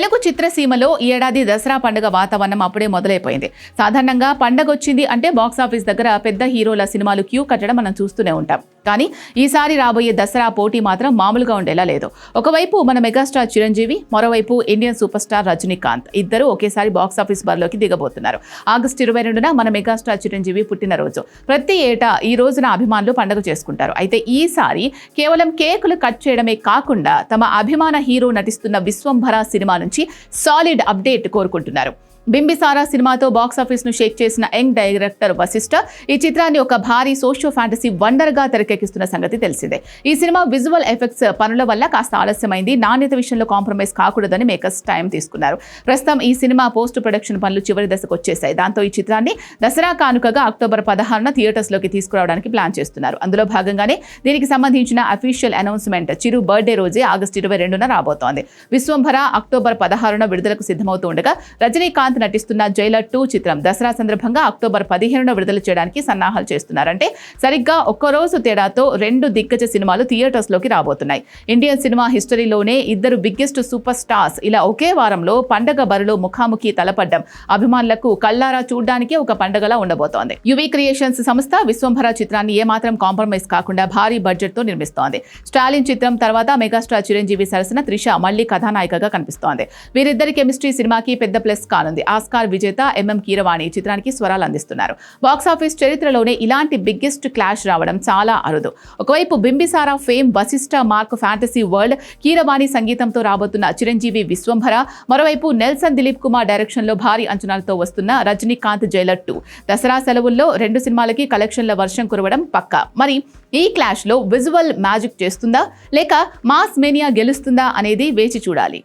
తెలుగు చిత్రసీమలో ఈ ఏడాది దసరా పండుగ వాతావరణం అప్పుడే మొదలైపోయింది. సాధారణంగా పండగ వచ్చింది అంటే బాక్సాఫీస్ దగ్గర పెద్ద హీరోల సినిమాలు క్యూ కట్టడం మనం చూస్తూనే ఉంటాం. కానీ ఈసారి రాబోయే దసరా పోటీ మాత్రం మామూలుగా ఉండేలా లేదు. ఒకవైపు మన మెగాస్టార్ చిరంజీవి, మరోవైపు ఇండియన్ సూపర్ స్టార్ రజనీకాంత్ ఇద్దరు ఒకేసారి బాక్సాఫీస్ బరిలోకి దిగబోతున్నారు. ఆగస్టు 22న మన మెగాస్టార్ చిరంజీవి పుట్టినరోజు. ప్రతి ఏటా ఈ రోజున అభిమానులు పండుగ చేసుకుంటారు. అయితే ఈసారి కేవలం కేకులు కట్ చేయడమే కాకుండా తమ అభిమాన హీరో నటిస్తున్న విశ్వంభర సినిమా నుంచి సాలిడ్ అప్డేట్ కోరుకుంటున్నారు. బింబిసారా సినిమాతో బాక్సాఫీస్ ను షేక్ చేసిన యంగ్ డైరెక్టర్ వశిష్ఠ ఈ చిత్రాన్ని ఒక భారీ సోషియో ఫ్యాంటసీ వండర్ గా తెరకెక్కిస్తున్న సంగతి తెలిసిందే. ఈ సినిమా విజువల్ ఎఫెక్ట్స్ పనుల వల్ల కాస్త ఆలస్యమైంది. నాణ్యత విషయంలో కాంప్రమైజ్ కాకూడదని మేకర్స్ టైం తీసుకున్నారు. ప్రస్తుతం ఈ సినిమా పోస్ట్ ప్రొడక్షన్ పనులు చివరి దశకు వచ్చేసాయి. దాంతో ఈ చిత్రాన్ని దసరా కానుకగా అక్టోబర్ 16న థియేటర్స్ లోకి తీసుకురావడానికి ప్లాన్ చేస్తున్నారు. అందులో భాగంగానే దీనికి సంబంధించిన అఫీషియల్ అనౌన్స్మెంట్ చిరు బర్త్డే రోజే ఆగస్టు 22న రాబోతోంది. విశ్వంభర అక్టోబర్ 16న విడుదలకు సిద్ధమవుతూ ఉండగా రజనీకాంత్ నటిస్తున్న జైలర్ 2 చిత్రం దసరా సందర్భంగా అక్టోబర్ 15న విడుదల చేయడానికి సన్నాహాలు చేస్తున్నారంటే సరిగ్గా ఒక్కరోజు తేడాతో 2 దిగ్గజ సినిమాలు థియేటర్స్ లోకి రాబోతున్నాయి. ఇండియన్ సినిమా హిస్టరీలోనే ఇద్దరు బిగ్గెస్ట్ సూపర్ స్టార్స్ ఇలా ఒకే వారంలో పండగ బరిలో ముఖాముఖి తలపడ్డం అభిమానులకు కళ్ళారా చూడడానికే ఒక పండగలా ఉండబోతోంది. యువి క్రియేషన్స్ సంస్థ విశ్వంభర చిత్రాన్ని ఏమాత్రం కాంప్రమైజ్ కాకుండా భారీ బడ్జెట్ తో నిర్మిస్తోంది. స్టాలిన్ చిత్రం తర్వాత మెగాస్టార్ చిరంజీవి సరసన త్రిష మళ్లీ కథానాయికగా కనిపిస్తోంది. వీరిద్దరి కెమిస్ట్రీ సినిమాకి పెద్ద ప్లస్ కానుంది. ఆస్కార్ విజేత ఎంఎం కీరవాణి చిత్రానికి స్వరాలు అందిస్తున్నారు. బాక్సాఫీస్ చరిత్రలోనే ఇలాంటి బిగ్గెస్ట్ క్లాష్ రావడం చాలా అరుదు. ఒకవైపు Bimbisara fame, Vassishta mark fantasy world, Keeravani సంగీతంతో రాబోతున్న చిరంజీవి విశ్వంభర, మరోవైపు నెల్సన్ దిలీప్ కుమార్ డైరెక్షన్ లో భారీ అంచనాలతో వస్తున్న రజనీకాంత్ జైలర్ 2. దసరా సెలవుల్లో 2 సినిమాలకి కలెక్షన్ల వర్షం కురవడం పక్కా. మరి ఈ క్లాష్ లో విజువల్ మ్యాజిక్ చేస్తుందా లేక మాస్ మేనియా గెలుస్తుందా అనేది వేచి చూడాలి.